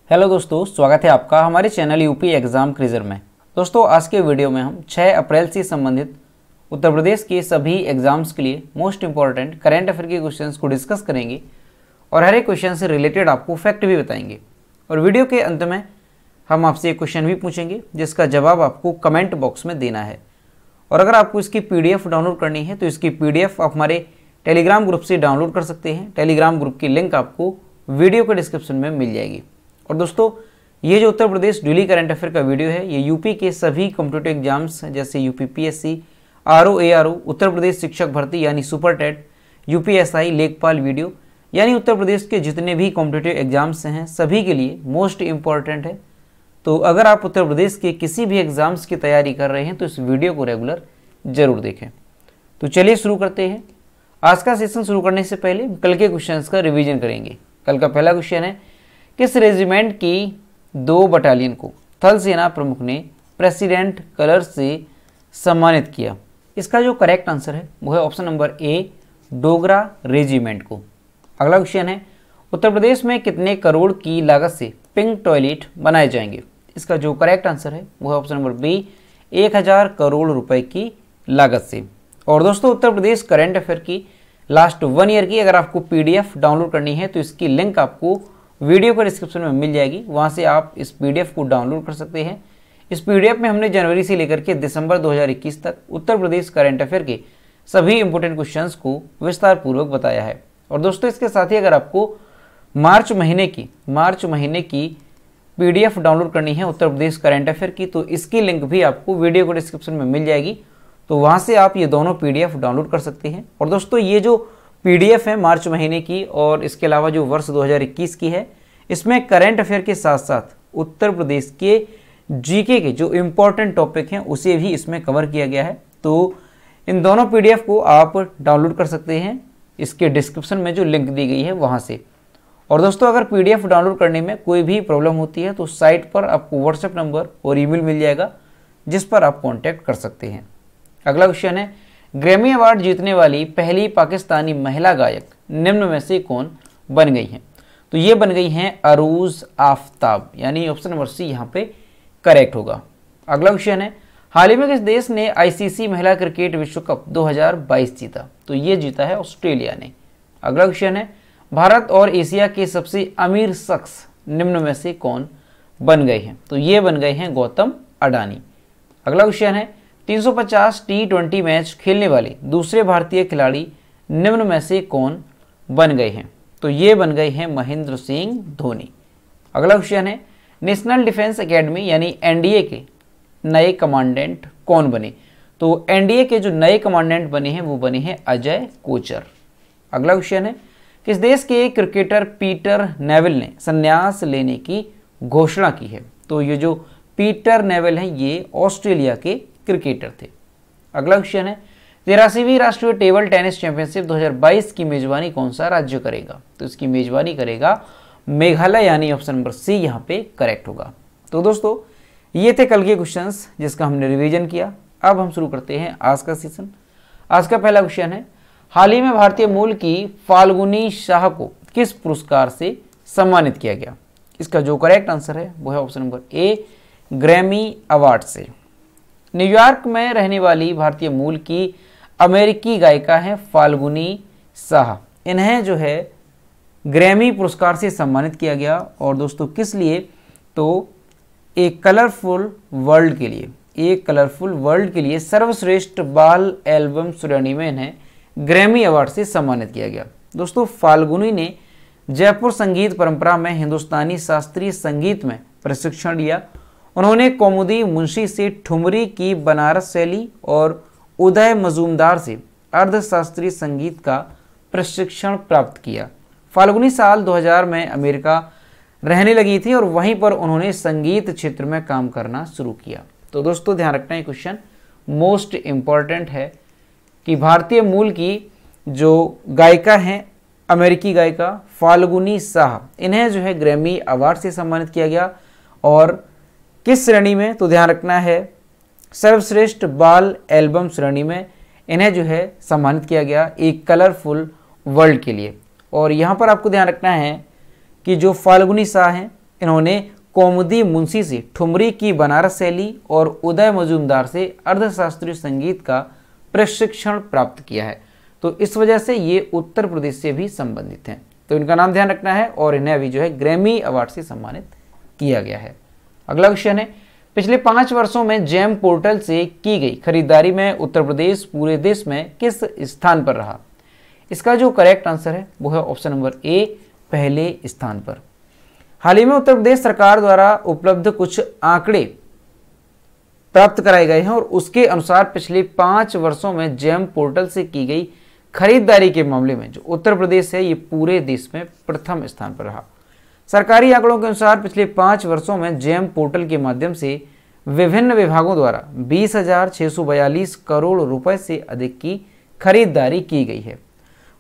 Hello दोस्तों, स्वागत है आपका हमारे चैनल यूपी एग्जाम क्विज़र में। दोस्तों, आज के वीडियो में हम 6 अप्रैल से संबंधित उत्तर प्रदेश के सभी एग्जाम्स के लिए मोस्ट इंपॉर्टेंट करंट अफेयर के क्वेश्चंस को डिस्कस करेंगे और हर एक क्वेश्चन से रिलेटेड आपको फैक्ट भी बताएंगे। और वीडियो के अंत में हम आपसे एक क्वेश्चन भी पूछेंगे जिसका जवाब आपको कमेंट बॉक्स में देना है। और अगर आपको इसकी PDF डाउनलोड करनी है तो इसकी PDF आप हमारे टेलीग्राम ग्रुप से डाउनलोड कर सकते हैं। टेलीग्राम ग्रुप की लिंक आपको वीडियो के डिस्क्रिप्शन में मिल जाएगी। और दोस्तों, ये जो Uttar Pradesh daily current affair का वीडियो है ये यूपी के सभी कॉम्पिटिटिव एग्जाम्स जैसे UP PSC, RO ARO, Uttar Pradesh शिक्षक भर्ती यानी सुपर टेट, UPSI, लेखपाल वीडियो यानी उत्तर प्रदेश के जितने भी कॉम्पिटिटिव एग्जाम्स हैं सभी के लिए मोस्ट इम्पॉर्टेंट है। तो अगर आप उत्तर प्रदेश के किसी भी एग्जाम्स की तैयारी कर रहे हैं तो इस वीडियो को रेगुलर जरूर देखें। तो चलिए शुरू करते हैं। आज का सेशन शुरू करने से पहले कल के क्वेश्चंस का रिवीजन करेंगे। कल का पहला क्वेश्चन है, किस रेजिमेंट की 2 बटालियन को थल सेना प्रमुख ने प्रेसिडेंट कलर से सम्मानित किया? इसका जो करेक्ट आंसर है वो है option number A, Dogra regiment को। अगला क्वेश्चन है, उत्तर प्रदेश में कितने करोड़ की लागत से पिंक टॉयलेट बनाए जाएंगे? इसका जो करेक्ट आंसर है वो है ऑप्शन नंबर B, 1000 करोड़ रुपए की लागत से। और दोस्तों, उत्तर प्रदेश करंट अफेयर की लास्ट 1 ईयर की अगर आपको PDF डाउनलोड करनी है तो इसकी लिंक आपको वीडियो के डिस्क्रिप्शन में मिल जाएगी। वहां से आप इस PDF को डाउनलोड कर सकते हैं। इस PDF में हमने जनवरी से लेकर के दिसंबर 2021 तक उत्तर प्रदेश करंट अफेयर के सभी इंपोर्टेंट क्वेश्चंस को विस्तार पूर्वक बताया है। और दोस्तों, इसके साथ ही अगर आपको मार्च महीने की PDF डाउनलोड करनी है उत्तर प्रदेश करंट अफेयर की तो इसकी लिंक भी आपको वीडियो के डिस्क्रिप्शन में मिल जाएगी। तो वहां से आप ये दोनों PDF डाउनलोड कर सकते हैं। और दोस्तों, ये जो PDF है मार्च महीने की और इसके अलावा जो वर्ष 2021 की है, इसमें करंट अफेयर के साथ साथ उत्तर प्रदेश के GK के जो इम्पोर्टेंट टॉपिक हैं उसे भी इसमें कवर किया गया है। तो इन दोनों PDF को आप डाउनलोड कर सकते हैं इसके डिस्क्रिप्शन में जो लिंक दी गई है वहाँ से। और दोस्तों, अगर PDF डाउनलोड करने में कोई भी प्रॉब्लम होती है तो साइट पर आपको WhatsApp नंबर और ईमेल मिल जाएगा जिस पर आप कॉन्टैक्ट कर सकते हैं। अगला क्वेश्चन है, ग्रैमी अवार्ड जीतने वाली पहली पाकिस्तानी महिला गायक निम्न में से कौन बन गई हैं? तो ये बन गई हैं अरूज आफ्ताब, यानी ऑप्शन नंबर C यहाँ पे करेक्ट होगा। अगला क्वेश्चन है, हाल ही में किस देश ने ICC महिला क्रिकेट विश्व कप 2022 जीता? तो ये जीता है ऑस्ट्रेलिया ने। अगला क्वेश्चन है, भारत और एशिया के सबसे अमीर शख्स निम्न में से कौन बन गए हैं? तो ये बन गए हैं गौतम अडानी। अगला क्वेश्चन है, 350 T20 मैच खेलने वाले दूसरे भारतीय खिलाड़ी निम्न में से कौन बन गए हैं? तो ये बन गए हैं महेंद्र सिंह धोनी। अगला क्वेश्चन है, नेशनल डिफेंस एकेडमी यानी NDA के नए कमांडेंट कौन बने? तो NDA के जो नए कमांडेंट बने हैं वो बने हैं अजय कोचर। अगला क्वेश्चन है, किस देश के क्रिकेटर पीटर नेविल ने संन्यास लेने की घोषणा की है? तो ये जो पीटर नेविल हैं ये ऑस्ट्रेलिया के क्रिकेटर थे। अगला क्वेश्चन है, 83वीं राष्ट्रीय टेबल टेनिस चैंपियनशिप 2022 की मेजबानी कौन सा राज्य करेगा? तो इसकी मेजबानी करेगा मेघालय, यानी ऑप्शन नंबर C यहाँ पे करेक्ट होगा। तो दोस्तों, ये थे कल के क्वेश्चंस जिसका हमने रिवीजन किया। अब हम शुरू करते हैं आज का सेशन। आज का पहला क्वेश्चन है, हाल ही में भारतीय मूल की फाल्गुनी शाह को किस पुरस्कार से सम्मानित किया गया? इसका जो करेक्ट आंसर है वो है option number A, Grammy award से। न्यूयॉर्क में रहने वाली भारतीय मूल की अमेरिकी गायिका है फाल्गुनी शाह। इन्हें जो है ग्रैमी पुरस्कार से सम्मानित किया गया। और दोस्तों, किस लिए? तो एक कलरफुल वर्ल्ड के लिए सर्वश्रेष्ठ बाल एल्बम श्रेणी में इन्हें ग्रैमी अवार्ड से सम्मानित किया गया। दोस्तों, फाल्गुनी ने जयपुर संगीत परंपरा में हिंदुस्तानी शास्त्रीय संगीत में प्रशिक्षण लिया। उन्होंने कौमुदी मुंशी से ठुमरी की बनारस शैली और उदय मजूमदार से अर्धशास्त्रीय संगीत का प्रशिक्षण प्राप्त किया। फाल्गुनी साल 2000 में अमेरिका रहने लगी थी और वहीं पर उन्होंने संगीत क्षेत्र में काम करना शुरू किया। तो दोस्तों, ध्यान रखना है, क्वेश्चन मोस्ट इम्पॉर्टेंट है कि भारतीय मूल की जो गायिका हैं अमेरिकी गायिका फाल्गुनी शाह, इन्हें जो है ग्रैमी अवार्ड से सम्मानित किया गया। और किस श्रेणी में? तो ध्यान रखना है, सर्वश्रेष्ठ बाल एल्बम श्रेणी में इन्हें जो है सम्मानित किया गया एक कलरफुल वर्ल्ड के लिए। और यहाँ पर आपको ध्यान रखना है कि जो फाल्गुनी शाह हैं इन्होंने कौमुदी मुंशी से ठुमरी की बनारस शैली और उदय मजूमदार से अर्धशास्त्रीय संगीत का प्रशिक्षण प्राप्त किया है। तो इस वजह से ये उत्तर प्रदेश से भी संबंधित हैं, तो इनका नाम ध्यान रखना है और इन्हें अभी जो है ग्रैमी अवार्ड से सम्मानित किया गया है। अगला क्वेश्चन है, पिछले 5 वर्षों में जेम पोर्टल से की गई खरीदारी में उत्तर प्रदेश पूरे देश में किस स्थान पर रहा? इसका जो करेक्ट आंसर है वो है ऑप्शन नंबर ए, पहले स्थान पर। हाल ही में उत्तर प्रदेश सरकार द्वारा उपलब्ध कुछ आंकड़े प्राप्त कराए गए हैं और उसके अनुसार पिछले 5 वर्षों में जेम पोर्टल से की गई खरीदारी के मामले में जो उत्तर प्रदेश है ये पूरे देश में प्रथम स्थान पर रहा। सरकारी आंकड़ों के अनुसार पिछले 5 वर्षों में जेम पोर्टल के माध्यम से विभिन्न विभागों द्वारा 20,642 करोड़ रुपए से अधिक की खरीदारी की गई है।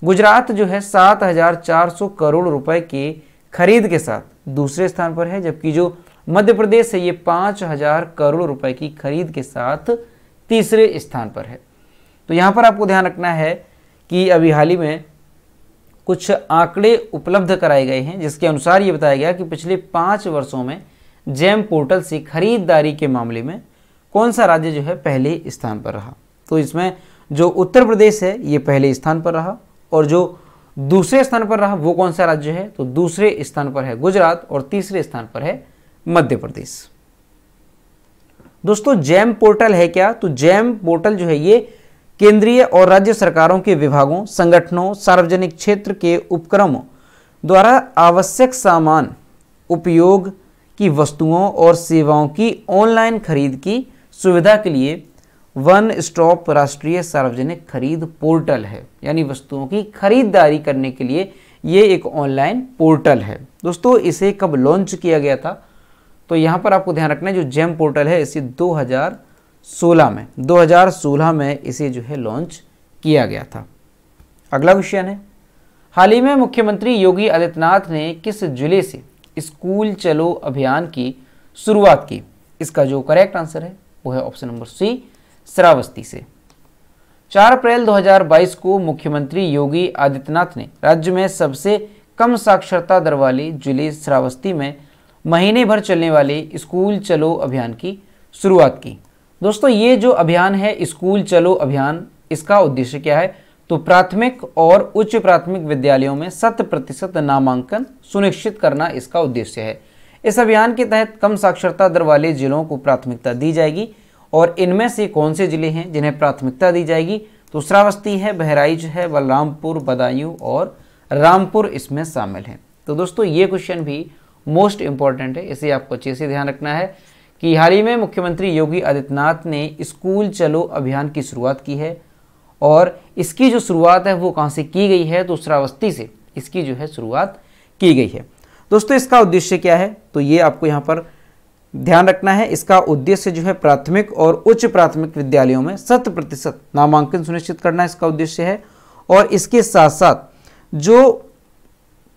गुजरात जो है 7,400 करोड़ रुपए के खरीद के साथ दूसरे स्थान पर है, जबकि जो मध्य प्रदेश है ये 5,000 करोड़ रुपए की खरीद के साथ तीसरे स्थान पर है। तो यहाँ पर आपको ध्यान रखना है कि अभी हाल ही में कुछ आंकड़े उपलब्ध कराए गए हैं जिसके अनुसार ये बताया गया कि पिछले 5 वर्षों में जेम पोर्टल से खरीदारी के मामले में कौन सा राज्य जो है पहले स्थान पर रहा। तो इसमें जो उत्तर प्रदेश है ये पहले स्थान पर रहा और जो दूसरे स्थान पर रहा वो कौन सा राज्य है? तो दूसरे स्थान पर है गुजरात और तीसरे स्थान पर है मध्य प्रदेश। दोस्तों जेम पोर्टल है क्या? तो जेम पोर्टल जो है ये केंद्रीय और राज्य सरकारों के विभागों, संगठनों, सार्वजनिक क्षेत्र के उपक्रमों द्वारा आवश्यक सामान, उपयोग की वस्तुओं और सेवाओं की ऑनलाइन खरीद की सुविधा के लिए वन स्टॉप राष्ट्रीय सार्वजनिक खरीद पोर्टल है। यानी वस्तुओं की खरीदारी करने के लिए ये एक ऑनलाइन पोर्टल है। दोस्तों इसे कब लॉन्च किया गया था? तो यहाँ पर आपको ध्यान रखना है जो जेम पोर्टल है इसे 2016 में इसे जो है लॉन्च किया गया था। अगला क्वेश्चन है, हाल ही में मुख्यमंत्री योगी आदित्यनाथ ने किस जिले से स्कूल चलो अभियान की शुरुआत की? इसका जो करेक्ट आंसर है वो है ऑप्शन नंबर सी, श्रावस्ती से। 4 अप्रैल 2022 को मुख्यमंत्री योगी आदित्यनाथ ने राज्य में सबसे कम साक्षरता दर वाले जिले श्रावस्ती में महीने भर चलने वाले स्कूल चलो अभियान की शुरुआत की। दोस्तों ये जो अभियान है स्कूल चलो अभियान, इसका उद्देश्य क्या है? तो प्राथमिक और उच्च प्राथमिक विद्यालयों में 100% नामांकन सुनिश्चित करना इसका उद्देश्य है। इस अभियान के तहत कम साक्षरता दर वाले जिलों को प्राथमिकता दी जाएगी और इनमें से कौन से जिले हैं जिन्हें प्राथमिकता दी जाएगी? तो श्रावस्ती है, बहराइच है, बलरामपुर, बदायूं और रामपुर इसमें शामिल हैं। तो दोस्तों ये क्वेश्चन भी मोस्ट इंपॉर्टेंट है, इसे आपको अच्छे से ध्यान रखना है कि हाल ही में मुख्यमंत्री योगी आदित्यनाथ ने स्कूल चलो अभियान की शुरुआत की है और इसकी जो शुरुआत है वो कहाँ से की गई है? तो श्रावस्ती से इसकी जो है शुरुआत की गई है। दोस्तों इसका उद्देश्य क्या है? तो ये आपको यहाँ पर ध्यान रखना है। इसका उद्देश्य जो है प्राथमिक और उच्च प्राथमिक विद्यालयों में 100% नामांकन सुनिश्चित करना इसका उद्देश्य है और इसके साथ साथ जो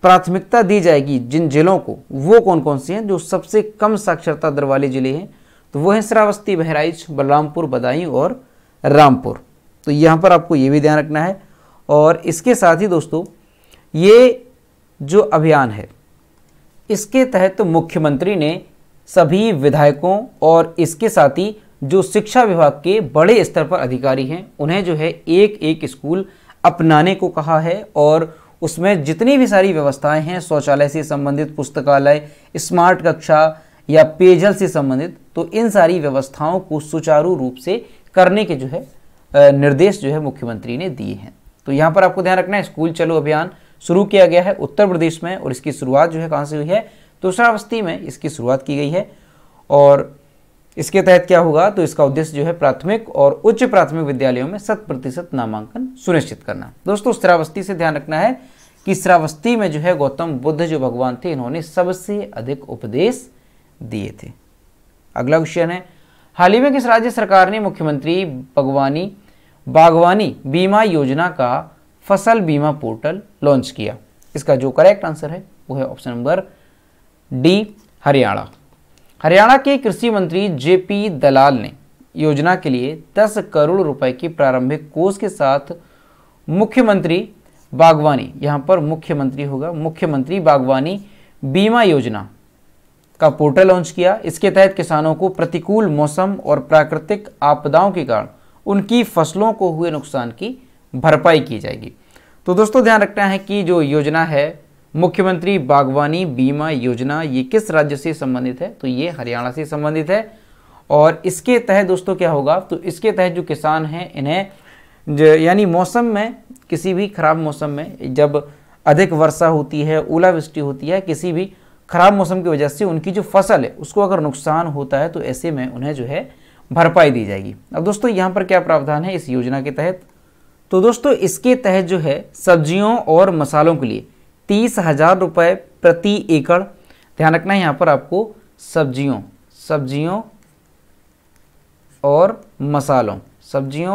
प्राथमिकता दी जाएगी जिन जिलों को, वो कौन कौन से हैं? जो सबसे कम साक्षरता दर वाले जिले हैं तो वो हैं श्रावस्ती, बहराइच, बलरामपुर, बदायूं और रामपुर। तो यहाँ पर आपको ये भी ध्यान रखना है। और इसके साथ ही दोस्तों ये जो अभियान है इसके तहत मुख्यमंत्री ने सभी विधायकों और इसके साथ ही जो शिक्षा विभाग के बड़े स्तर पर अधिकारी हैं उन्हें जो है एक एक स्कूल अपनाने को कहा है और उसमें जितनी भी सारी व्यवस्थाएं हैं, शौचालय से संबंधित, पुस्तकालय, स्मार्ट कक्षा या पेयजल से संबंधित, तो इन सारी व्यवस्थाओं को सुचारू रूप से करने के जो है निर्देश जो है मुख्यमंत्री ने दिए हैं। तो यहाँ पर आपको ध्यान रखना है स्कूल चलो अभियान शुरू किया गया है उत्तर प्रदेश में और इसकी शुरुआत जो है कहाँ से हुई है? तो श्रावस्ती में इसकी शुरुआत की गई है और इसके तहत क्या होगा? तो इसका उद्देश्य जो है प्राथमिक और उच्च प्राथमिक विद्यालयों में 100% नामांकन सुनिश्चित करना। दोस्तों श्रावस्ती से ध्यान रखना है कि श्रावस्ती में जो है गौतम बुद्ध जो भगवान थे इन्होंने सबसे अधिक उपदेश दिए थे। अगला क्वेश्चन है, हाल ही में किस राज्य सरकार ने मुख्यमंत्री बागवानी बीमा योजना का फसल बीमा पोर्टल लॉन्च किया? इसका जो करेक्ट आंसर है वो है option number D, Haryana. Haryana के कृषि मंत्री जेपी दलाल ने योजना के लिए 10 करोड़ रुपए की प्रारंभिक कोष के साथ मुख्यमंत्री बागवानी, यहाँ पर मुख्यमंत्री होगा, मुख्यमंत्री बागवानी बीमा योजना का पोर्टल लॉन्च किया। इसके तहत किसानों को प्रतिकूल मौसम और प्राकृतिक आपदाओं के कारण उनकी फसलों को हुए नुकसान की भरपाई की जाएगी। तो दोस्तों ध्यान रखना है कि जो योजना है मुख्यमंत्री बागवानी बीमा योजना, ये किस राज्य से संबंधित है, तो ये हरियाणा से संबंधित है। और इसके तहत दोस्तों क्या होगा, तो इसके तहत जो किसान हैं इन्हें यानी मौसम में, किसी भी खराब मौसम में जब अधिक वर्षा होती है, ओलावृष्टि होती है, किसी भी खराब मौसम की वजह से उनकी जो फसल है उसको अगर नुकसान होता है तो ऐसे में उन्हें जो है भरपाई दी जाएगी। अब दोस्तों यहाँ पर क्या प्रावधान है इस योजना के तहत, तो दोस्तों इसके तहत जो है सब्जियों और मसालों के लिए 30,000 रुपये प्रति एकड़। ध्यान रखना है यहाँ पर आपको सब्जियों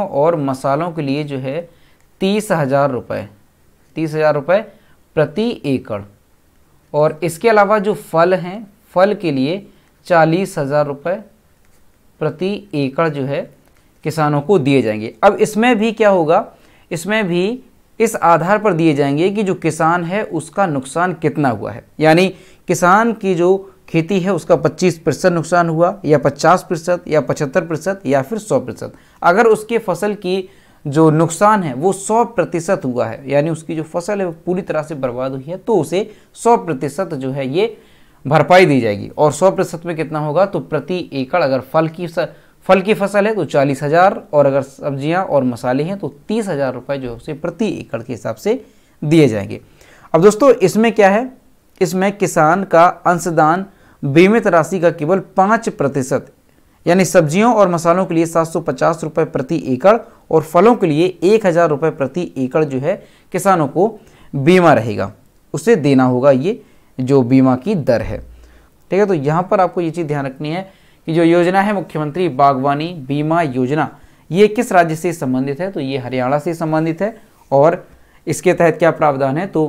और मसालों के लिए जो है 30,000 रुपये प्रति एकड़। और इसके अलावा जो फल हैं, फल के लिए 40,000 रुपये प्रति एकड़ जो है किसानों को दिए जाएंगे। अब इसमें भी क्या होगा, इसमें भी इस आधार पर दिए जाएंगे कि जो किसान है उसका नुकसान कितना हुआ है, यानी किसान की जो खेती है उसका 25% नुकसान हुआ या 50% या 75% या फिर 100%। अगर उसके फसल की जो नुकसान है वो 100% हुआ है, यानी उसकी जो फसल है वो पूरी तरह से बर्बाद हुई है, तो उसे 100% जो है ये भरपाई दी जाएगी। और 100% में कितना होगा, तो प्रति एकड़ अगर फल की फसल है तो 40,000 और अगर सब्जियां और मसाले हैं तो 30,000 रुपये जो है उसे प्रति एकड़ के हिसाब से दिए जाएंगे। अब दोस्तों इसमें क्या है, इसमें किसान का अंशदान बीमित राशि का केवल 5%, यानी सब्जियों और मसालों के लिए 750 रुपये प्रति एकड़ और फलों के लिए 1,000 रुपये प्रति एकड़ जो है किसानों को बीमा रहेगा, उसे देना होगा ये जो बीमा की दर है। ठीक है, तो यहाँ पर आपको ये चीज़ ध्यान रखनी है कि जो योजना है मुख्यमंत्री बागवानी बीमा योजना, ये किस राज्य से संबंधित है, तो ये हरियाणा से संबंधित है। और इसके तहत क्या प्रावधान है, तो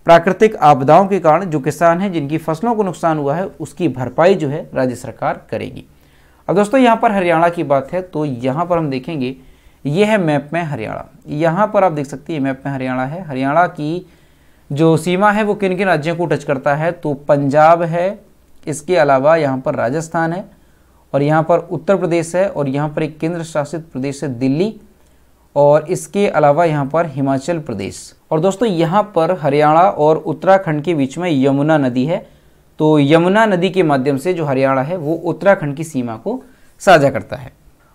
प्राकृतिक आपदाओं के कारण जो किसान हैं जिनकी फसलों को नुकसान हुआ है उसकी भरपाई जो है राज्य सरकार करेगी। अब दोस्तों यहाँ पर हरियाणा की बात है तो यहाँ पर हम देखेंगे, ये है मैप में हरियाणा। यहाँ पर आप देख सकते हैं मैप में हरियाणा है। हरियाणा की जो सीमा है वो किन किन राज्यों को टच करता है, तो पंजाब है, इसके अलावा यहाँ पर राजस्थान है और यहाँ पर उत्तर प्रदेश है और यहाँ पर एक केंद्र शासित प्रदेश है दिल्ली और इसके अलावा यहाँ पर हिमाचल प्रदेश। और दोस्तों यहाँ पर हरियाणा और उत्तराखंड के बीच में यमुना नदी है, तो यमुना नदी के माध्यम से जो हरियाणा है वो उत्तराखंड की सीमा को साझा करता है।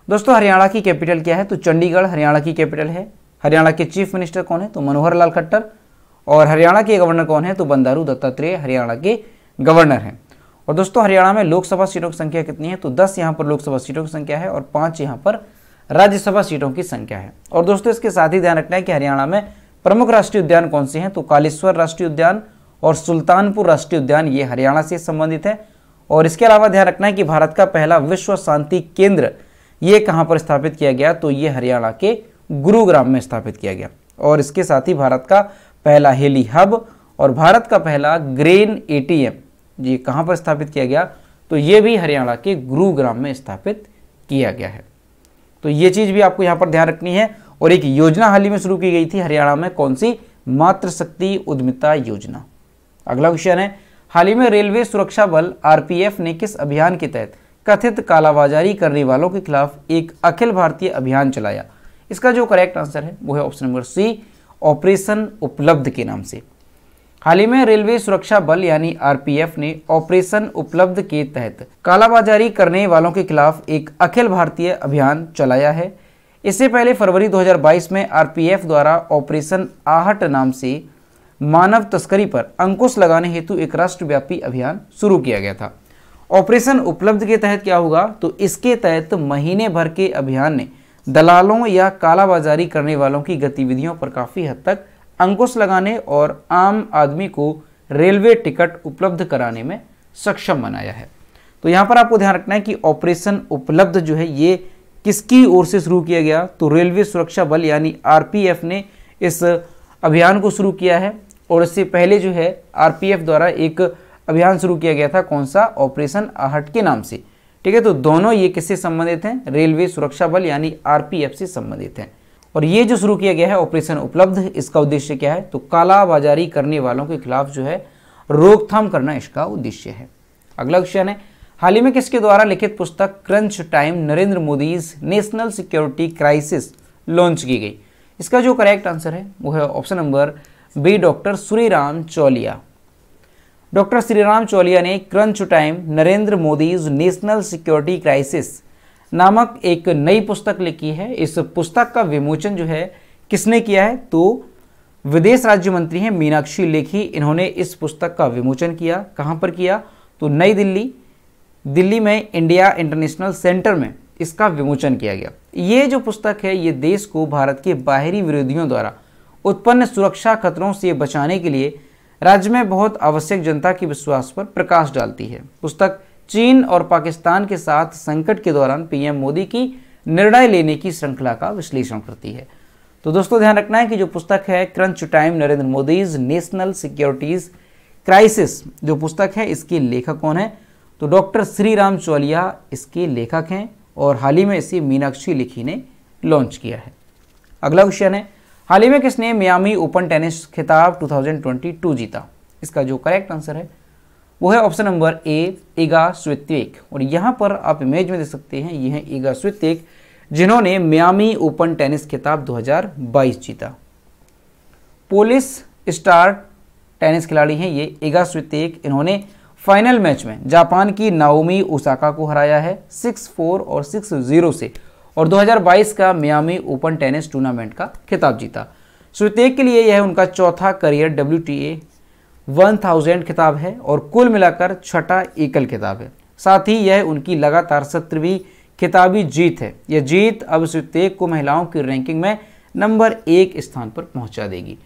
दोस्तों हरियाणा की कैपिटल क्या है, तो चंडीगढ़ हरियाणा की कैपिटल है। हरियाणा के चीफ मिनिस्टर कौन है, तो मनोहर लाल खट्टर। और हरियाणा के गवर्नर कौन है, तो बंडारू दत्तात्रेय हरियाणा के गवर्नर हैं। और दोस्तों हरियाणा में लोकसभा सीटों की संख्या कितनी है, तो 10 यहाँ पर लोकसभा सीटों की संख्या है और 5 यहाँ पर राज्यसभा सीटों की संख्या है। और दोस्तों इसके साथ ही ध्यान रखना है कि हरियाणा में प्रमुख राष्ट्रीय उद्यान कौन से हैं, तो कालेश्वर राष्ट्रीय उद्यान और सुल्तानपुर राष्ट्रीय उद्यान, ये हरियाणा से संबंधित है। और इसके अलावा ध्यान रखना है कि भारत का पहला विश्व शांति केंद्र ये कहाँ पर स्थापित किया गया, तो ये हरियाणा के गुरुग्राम में स्थापित किया गया। और इसके साथ ही भारत का पहला हेली हब और भारत का पहला ग्रेन ATM ये कहाँ पर स्थापित किया गया, तो ये भी हरियाणा के गुरुग्राम में स्थापित किया गया है। तो ये चीज़ भी आपको यहाँ पर ध्यान रखनी है। और एक योजना हाल ही में शुरू की गई थी हरियाणा में, कौन सी, मातृशक्ति उद्यमिता योजना। अगला क्वेश्चन है, हाल ही में रेलवे सुरक्षा बल RPF ने किस अभियान के तहत कथित कालाबाजारी करने वालों के खिलाफ एक अखिल भारतीय अभियान चलाया। इसका जो करेक्ट आंसर है वो है ऑप्शन नंबर सी, ऑपरेशन उपलब्ध के नाम से। हाल ही में रेलवे सुरक्षा बल यानी RPF ने ऑपरेशन उपलब्ध के तहत कालाबाजारी करने वालों के खिलाफ एक अखिल भारतीय अभियान चलाया है। इससे पहले फरवरी 2022 में RPF द्वारा ऑपरेशन आहट नाम से मानव तस्करी पर अंकुश लगाने हेतु एक राष्ट्रव्यापी अभियान शुरू किया गया था। ऑपरेशन उपलब्ध के तहत क्या होगा, तो इसके तहत महीने भर के अभियान ने दलालों या कालाबाजारी करने वालों की गतिविधियों पर काफ़ी हद तक अंकुश लगाने और आम आदमी को रेलवे टिकट उपलब्ध कराने में सक्षम बनाया है। तो यहाँ पर आपको ध्यान रखना है कि ऑपरेशन उपलब्ध जो है ये किसकी ओर से शुरू किया गया, तो रेलवे सुरक्षा बल यानी RPF ने इस अभियान को शुरू किया है। और इससे पहले जो है RPF द्वारा एक अभियान शुरू किया गया था, कौन सा, ऑपरेशन आहट के नाम से। ठीक है, तो दोनों ये किससे संबंधित हैं, रेलवे सुरक्षा बल यानी RPF से संबंधित हैं। और ये जो शुरू किया गया है ऑपरेशन उपलब्ध, इसका उद्देश्य क्या है, तो कालाबाजारी करने वालों के खिलाफ जो है रोकथाम करना इसका उद्देश्य है। अगला क्वेश्चन है, हाल ही में किसके द्वारा लिखित पुस्तक crunch time Narendra Modi's national security crisis launch की गई? इसका जो करेक्ट आंसर है वो है option number B, doctor Shriram Chauliya. Doctor Shriram Chauliya ने crunch time Narendra Modi's national security crisis नामक एक नई पुस्तक लिखी है। इस पुस्तक का विमोचन जो है किसने किया है? तो विदेश राज्य मंत्री हैं मीनाक्षी लेखी। इन्होंने इस पुस्तक का विमोचन किया। कहां पर किया? तो नई दिल्ली में इंडिया इंटरनेशनल सेंटर में इसका विमोचन किया गया। ये जो पुस्तक है ये देश को भारत के बाहरी विरोधियों द्वारा उत्पन्न सुरक्षा खतरों से बचाने के लिए राज्य में बहुत आवश्यक जनता के विश्वास पर प्रकाश डालती है। पुस्तक चीन और पाकिस्तान के साथ संकट के दौरान पीएम मोदी की निर्णय लेने की श्रृंखला का विश्लेषण करती है। तो दोस्तों ध्यान रखना है कि जो पुस्तक है crunch time Narendra Modi's national securities crisis, जो पुस्तक है इसके लेखक कौन है? तो डॉक्टर श्रीराम चौलिया इसके लेखक हैं और हाल ही में इसे मीनाक्षी लेखी ने लॉन्च किया है। अगला क्वेश्चन है, हाल ही में किसने मियामी ओपन टेनिस खिताब 2022 जीता? इसका जो करेक्ट आंसर है वो है ऑप्शन नंबर ए, इगा स्वितेक। और यहाँ पर आप इमेज में देख सकते हैं, ये है इगा स्वितेक जिन्होंने मियामी ओपन टेनिस खिताब 2022 जीता। पोलिश स्टार टेनिस खिलाड़ी हैं ये इगा स्वितेक। इन्होंने फाइनल मैच में जापान की नाओमी ओसाका को हराया है 6-4 और 6-0 से और 2022 का मियामी ओपन टेनिस टूर्नामेंट का खिताब जीता। स्वितेक के लिए यह उनका चौथा करियर WTA 1000 खिताब है और कुल मिलाकर छठा एकल खिताब है। साथ ही यह उनकी लगातार 17वीं खिताबी जीत है। यह जीत अब स्वितेक को महिलाओं की रैंकिंग में नंबर 1 स्थान पर पहुंचा देगी।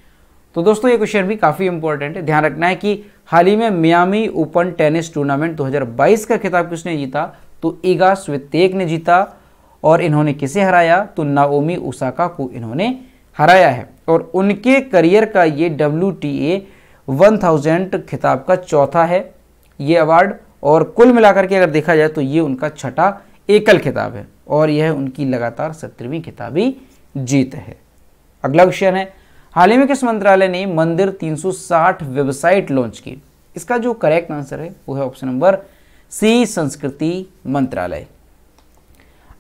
तो दोस्तों ये क्वेश्चन भी काफ़ी इंपॉर्टेंट है। ध्यान रखना है कि हाल ही में मियामी ओपन टेनिस टूर्नामेंट 2022 का खिताब किसने जीता? तो इगा स्वितेक ने जीता। और इन्होंने किसे हराया? तो नाओमी ओसाका को इन्होंने हराया है और उनके करियर का ये WTA 1000 खिताब का चौथा है ये अवार्ड। और कुल मिलाकर के अगर देखा जाए तो ये उनका छठा एकल खिताब है और यह उनकी लगातार 17वीं खिताबी जीत है। अगला क्वेश्चन है, हाल ही में किस मंत्रालय ने मंदिर 360 वेबसाइट लॉन्च की? इसका जो करेक्ट आंसर है वो है ऑप्शन नंबर सी, संस्कृति मंत्रालय।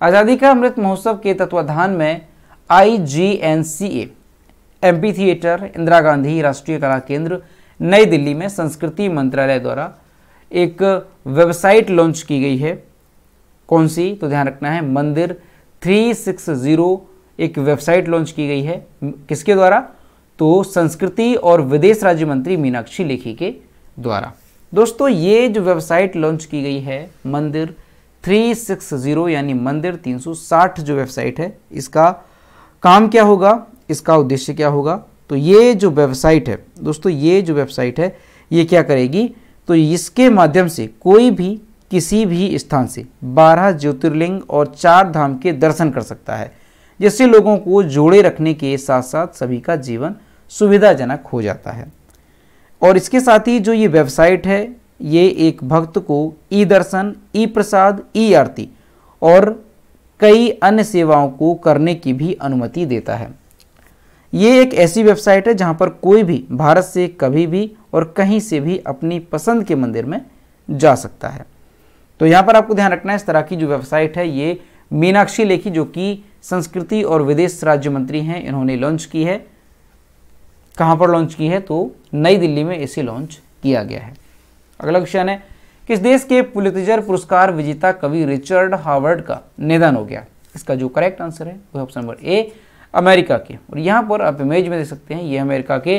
आज़ादी का अमृत महोत्सव के तत्वाधान में IGNCA MP theatre, Indira Gandhi राष्ट्रीय कला केंद्र, नई दिल्ली में संस्कृति मंत्रालय द्वारा एक वेबसाइट लॉन्च की गई है। कौन सी? तो ध्यान रखना है, मंदिर 360 एक वेबसाइट लॉन्च की गई है। किसके द्वारा? तो संस्कृति और विदेश राज्य मंत्री मीनाक्षी लेखी के द्वारा। दोस्तों ये जो वेबसाइट लॉन्च की गई है मंदिर 360 यानी मंदिर 360 जो वेबसाइट है, इसका काम क्या होगा, इसका उद्देश्य क्या होगा? तो ये जो वेबसाइट है दोस्तों, ये जो वेबसाइट है ये क्या करेगी? तो इसके माध्यम से कोई भी किसी भी स्थान से 12 ज्योतिर्लिंग और 4 धाम के दर्शन कर सकता है, जिससे लोगों को जोड़े रखने के साथ साथ सभी का जीवन सुविधाजनक हो जाता है। और इसके साथ ही जो ये वेबसाइट है ये एक भक्त को ई दर्शन, ई प्रसाद, ई आरती और कई अन्य सेवाओं को करने की भी अनुमति देता है। ये एक ऐसी वेबसाइट है जहां पर कोई भी भारत से कभी भी और कहीं से भी अपनी पसंद के मंदिर में जा सकता है। तो यहाँ पर आपको ध्यान रखना है, इस तरह की जो वेबसाइट है ये मीनाक्षी लेखी जो कि संस्कृति और विदेश राज्य मंत्री हैं, इन्होंने लॉन्च की है। कहाँ पर लॉन्च की है? तो नई दिल्ली में इसे लॉन्च किया गया है। अगला क्वेश्चन है, किस देश के पुलित्जर पुरस्कार विजेता कवि रिचर्ड हावर्ड का निधन हो गया? इसका जो करेक्ट आंसर है वो ऑप्शन नंबर ए, अमेरिका के। और यहाँ पर आप इमेज में देख सकते हैं, ये अमेरिका के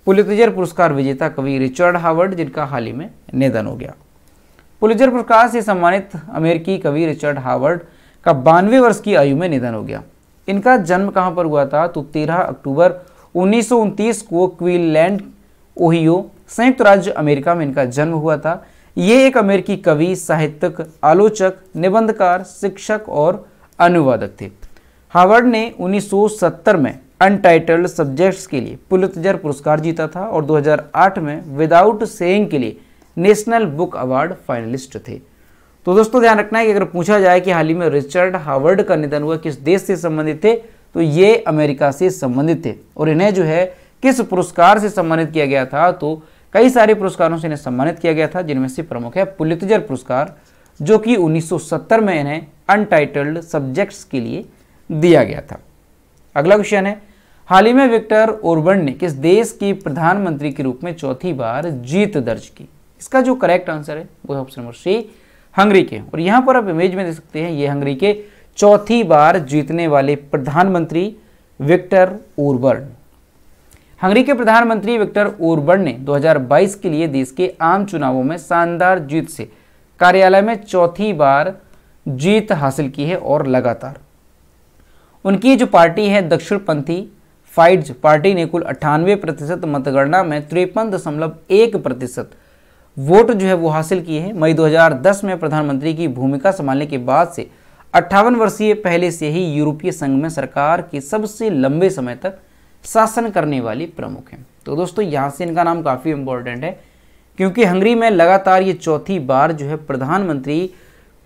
पुलित्जर पुरस्कार विजेता कवि रिचर्ड हावर्ड जिनका हाल ही में निधन हो गया। पुलित्जर पुरस्कार से सम्मानित अमेरिकी कवि रिचर्ड हावर्ड का 92 वर्ष की आयु में निधन हो गया। इनका जन्म कहाँ पर हुआ था? तो 13 अक्टूबर 1929 को क्वीनलैंड, ओहियो, संयुक्त राज्य अमेरिका में इनका जन्म हुआ था। ये एक अमेरिकी कवि, साहित्यक, आलोचक, निबंधकार, शिक्षक और अनुवादक थे। हावर्ड ने 1970 में अनटाइटल्ड सब्जेक्ट्स के लिए पुलित्जर पुरस्कार जीता था और 2008 में विदाउट सेइंग के लिए नेशनल बुक अवार्ड फाइनलिस्ट थे। तो दोस्तों ध्यान रखना है कि अगर पूछा जाए कि हाल ही में रिचर्ड हावर्ड का निधन हुआ, किस देश से संबंधित थे? तो ये अमेरिका से संबंधित थे। और इन्हें जो है किस पुरस्कार से सम्मानित किया गया था? तो कई सारे पुरस्कारों से इन्हें सम्मानित किया गया था, जिनमें से प्रमुख है पुलित्जर पुरस्कार, जो कि 1970 में इन्हें अनटाइटल्ड सब्जेक्ट्स के लिए दिया गया था। अगला क्वेश्चन है, हाल ही में विक्टर ओरबन ने किस देश के प्रधानमंत्री के रूप में चौथी बार जीत दर्ज की? इसका जो करेक्ट आंसर है वो है ऑप्शन नंबर सी, हंगरी के। और यहां पर आप इमेज में देख सकते हैं, ये हंगरी के चौथी बार जीतने वाले प्रधानमंत्री विक्टर ओरबन। हंगरी के प्रधानमंत्री विक्टर ओरबन ने 2022 के लिए देश के आम चुनावों में शानदार जीत से कार्यालय में चौथी बार जीत हासिल की है और लगातार उनकी जो पार्टी है दक्षिणपंथी फाइड्स पार्टी ने कुल 98% मतगणना में 53.1% वोट जो है वो हासिल किए हैं। मई 2010 में प्रधानमंत्री की भूमिका संभालने के बाद से 58 वर्षीय पहले से ही यूरोपीय संघ में सरकार के सबसे लंबे समय तक शासन करने वाली प्रमुख हैं। तो दोस्तों यहाँ से इनका नाम काफ़ी इंपॉर्टेंट है, क्योंकि हंगरी में लगातार ये चौथी बार जो है प्रधानमंत्री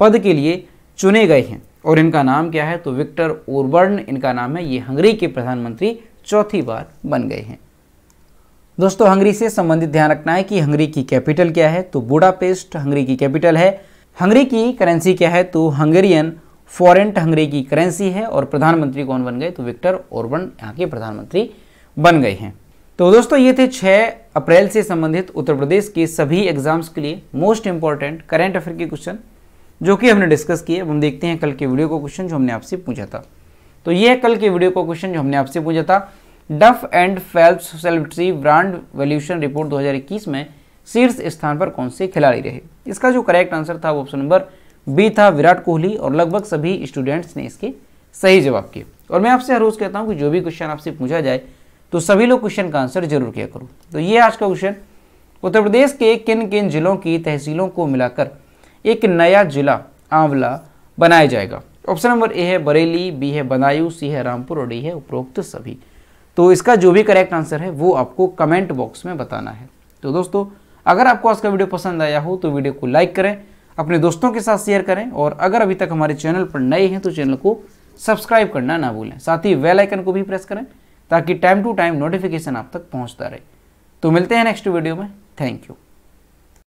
पद के लिए चुने गए हैं। और इनका नाम क्या है? तो विक्टर ओरबन इनका नाम है। ये हंगरी के प्रधानमंत्री चौथी बार बन गए हैं। दोस्तों हंगरी से संबंधित ध्यान रखना है कि हंगरी की कैपिटल क्या है? तो बुडापेस्ट हंगरी की कैपिटल है। हंगरी की करेंसी क्या है? तो हंगेरियन फॉरेंट हंगरी की करेंसी है। और प्रधानमंत्री कौन बन गए? तो विक्टर ओरबन यहाँ के प्रधानमंत्री बन गए हैं। तो दोस्तों ये थे 6 अप्रैल से संबंधित उत्तर प्रदेश के सभी एग्जाम्स के लिए मोस्ट इंपॉर्टेंट करंट अफेयर के क्वेश्चन जो कि हमने डिस्कस किए। अब हम देखते हैं कल के वीडियो को क्वेश्चन जो हमने आपसे पूछा था। तो ये है कल के वीडियो को क्वेश्चन जो हमने आपसे पूछा था। डफ and Phelps celebrity brand valuation report 2021 में शीर्ष स्थान पर कौन से खिलाड़ी रहे? इसका जो करेक्ट आंसर था वो ऑप्शन नंबर बी था, विराट कोहली। और लगभग सभी स्टूडेंट्स ने इसके सही जवाब किए। और मैं आपसे हर रोज कहता हूँ कि जो भी क्वेश्चन आपसे पूछा जाए तो सभी लोग क्वेश्चन का आंसर जरूर किया करो। तो ये आज का क्वेश्चन, उत्तर प्रदेश के किन किन जिलों की तहसीलों को मिलाकर एक नया जिला आंवला बनाया जाएगा? ऑप्शन नंबर ए है बरेली, बी है बदायूं, सी है रामपुर और डी है उपरोक्त सभी। तो इसका जो भी करेक्ट आंसर है वो आपको कमेंट बॉक्स में बताना है। तो दोस्तों अगर आपको आज का वीडियो पसंद आया हो तो वीडियो को लाइक करें, अपने दोस्तों के साथ शेयर करें, और अगर अभी तक हमारे चैनल पर नए हैं तो चैनल को सब्सक्राइब करना ना भूलें। साथ ही बेल आइकन को भी प्रेस करें ताकि टाइम टू टाइम नोटिफिकेशन आप तक पहुंचता रहे। तो मिलते हैं नेक्स्ट वीडियो में। Thank you.